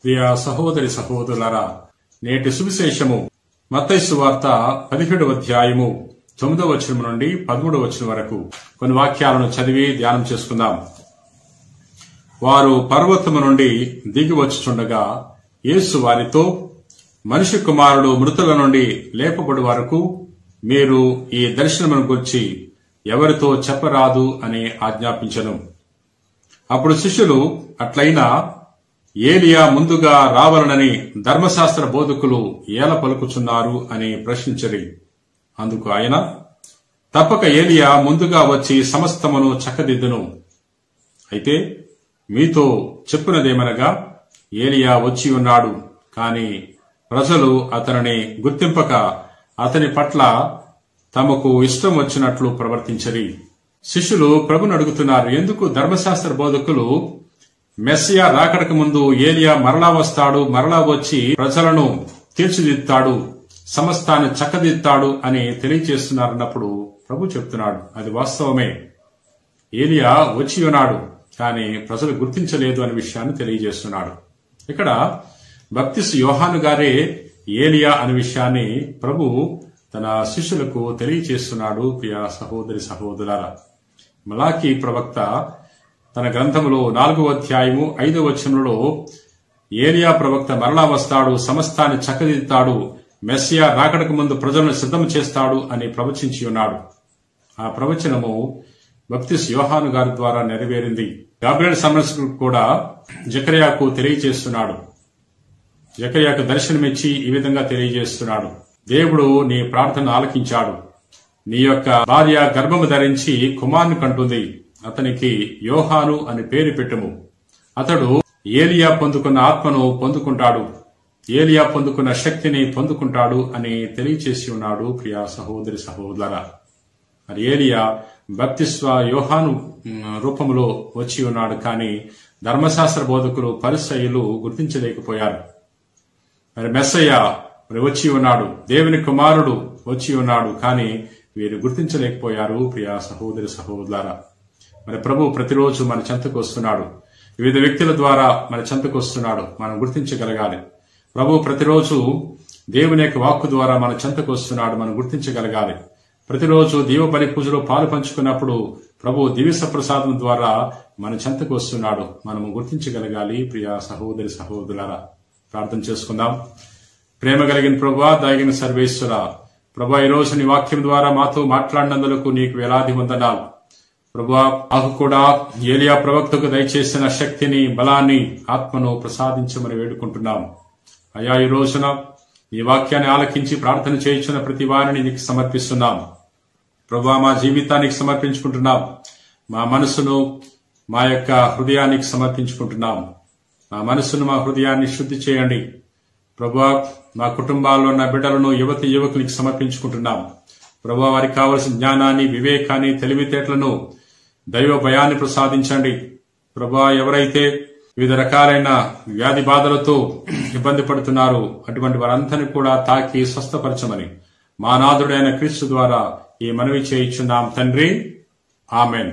ప్రియ సహోదరి సహోదరులారా, నేటి సువిశేషము మత్తయి సువార్త 17వ అధ్యాయము 9వ వచనం నుండి 13వ వచనం వరకు కొన్ని వాక్యాలను చదివి ధ్యానం చేసుకుందాం. వారు పర్వతము నుండి దిగి వచ్చుచుండగా యేసు వారితో, మనిషి కుమారుడు మృతుల నుండి లేపబడు వరకు మీరు ఈ దర్శనమును గురించి ఎవరితో చెప్పరాదు అని ఆజ్ఞాపించెను. అప్పుడు శిష్యులు, అట్లయినా ఏలియా ముందుగా రావాలనని ధర్మశాస్త్ర బోధకులు ఏల పలుకుచున్నారు అని ప్రశ్నించిరి. అందుకు ఆయన, తప్పక ఏలియా ముందుగా వచ్చి సమస్తమును చక్కదిద్దును. అయితే మీతో చెప్పినదేమనగా, ఏలియా వచ్చి ఉన్నాడు, కాని ప్రజలు అతనిని గుర్తింపక అతని పట్ల తమకు ఇష్టం వచ్చినట్లు ప్రవర్తించరి. శిష్యులు ప్రభుని అడుగుతున్నారు, ఎందుకు ధర్మశాస్త్ర బోధకులు మెస్సియా రాకడకు ముందు ఏలియా మరలా వస్తాడు, మరలా వచ్చి ప్రజలను తీర్చిదిద్దుతాడు, సమస్తాన్ని చక్కదిద్దుతాడు అని తెలియజేస్తున్నారన్నప్పుడు ప్రభు చెప్తున్నాడు, అది వాస్తవమే. ఏలియా వచ్చి ఉన్నాడు, కానీ ప్రజలు గుర్తించలేదు అనే విషయాన్ని తెలియజేస్తున్నాడు. ఇక్కడ బాప్తిస్మ యోహాను గారే ఏలియా అనే విషయాన్ని ప్రభు తన శిష్యులకు తెలియజేస్తున్నాడు. ప్రియ సహోదరి సహోదరులారా, మలాకీ ప్రవక్త తన గ్రంథములో 4వ అధ్యాయము 5వ వచనంలో ఏలియా ప్రవక్త మరలా వస్తాడు, సమస్తాన్ని చక్కదిద్దుతాడు, మెస్సియా రాకడకు ముందు ప్రజలను సిద్ధం చేస్తాడు అని ప్రవచించి ఉన్నాడు. ఆ ప్రవచనము బాప్తిస్మ యోహాను గారి ద్వారా నెరవేరింది. గాబ్రియల్ సంరక్షకుడు కూడా జకర్యాకు తెలియజేస్తున్నాడు. జకర్యాకు దర్శనమిచ్చి ఈ విధంగా తెలియజేస్తున్నాడు, దేవుడు నీ ప్రార్థన ఆలకించాడు, నీ యొక్క భార్య గర్భము ధరించి కుమారుని కంటుంది, అతనికి యోహాను అని పేరు పెట్టుము. అతడు ఏలియా పొందుకున్న ఆత్మను పొందుకుంటాడు, ఏలియా పొందుకున్న శక్తిని పొందుకుంటాడు అని తెలియచేసి ఉన్నాడు. ప్రియ సహోదరి సహోదరులారా, మరి ఏలియా బాప్తిస్మ యోహాను రూపంలో వచ్చి ఉన్నాడు, కానీ ధర్మశాస్త్ర బోధకులు పరిసయ్యులు గుర్తించలేకపోయారు. మరి మెస్సయ్య వచ్చి ఉన్నాడు, దేవుని కుమారుడు వచ్చి ఉన్నాడు, కానీ వీరు గుర్తించలేకపోయారు. ప్రియ సహోదరి సహోదరులారా, మరి ప్రభు ప్రతిరోజు మన చెంతకు వస్తున్నాడు, వివిధ వ్యక్తుల ద్వారా మన చెంతకు వస్తున్నాడు, మనం గుర్తించగలగాలి. ప్రభు ప్రతిరోజు దేవుని యొక్క వాక్కు ద్వారా మన చెంతకు వస్తున్నాడు, మనం గుర్తించగలగాలి. ప్రతిరోజు దీవ బలి పూజలో పాలు పంచుకున్నప్పుడు ప్రభు దివ్య ప్రసాదం ద్వారా మన చెంతకు వస్తున్నాడు, మనము గుర్తించగలగాలి. ప్రియ సహోదరి సహోదరులారా, ప్రార్థన చేసుకుందాం. ప్రేమ కలిగిన ప్రభువా, దయగిన సర్వేశ్వర ప్రభువా, ఈ రోజు నీ వాక్యం ద్వారా మాతో మాట్లాడినందుకు నీకు వేలాది వందనాలు. ప్రభువా, మాకు కూడా ఏలియా ప్రవక్తకు దయచేసిన శక్తిని, బలాన్ని, ఆత్మను ప్రసాదించమని వేడుకుంటున్నాం. అయ్యా, ఈ రోజున ఈ వాక్యాన్ని ఆలకించి ప్రార్థన చేయించిన ప్రతి వారిని నీకు సమర్పిస్తున్నాం. ప్రభువా, మా జీవితానికి సమర్పించుకుంటున్నాం, మా మనసును, మా యొక్క హృదయానికి సమర్పించుకుంటున్నాం. మా మనసును, మా హృదయాన్ని శుద్ధి చేయండి. ప్రభువా, మా కుటుంబాల్లో ఉన్న బిడ్డలను, యువతి యువకునికి సమర్పించుకుంటున్నాం. ప్రభువా, వారికి కావలసిన జ్ఞానాన్ని, వివేకాన్ని, తెలివితేటలను, దైవ భయాన్ని ప్రసాదించండి. ప్రభువా, ఎవరైతే వివిధ రకాలైన వ్యాధి బాధలతో ఇబ్బంది పడుతున్నారు, అటువంటి వారందరినీ కూడా తాకి స్వస్థపరచమని మా నాథుడైన క్రీస్తు ద్వారా ఈ మనవి చేయించున్నాం తండ్రి. ఆమెన్.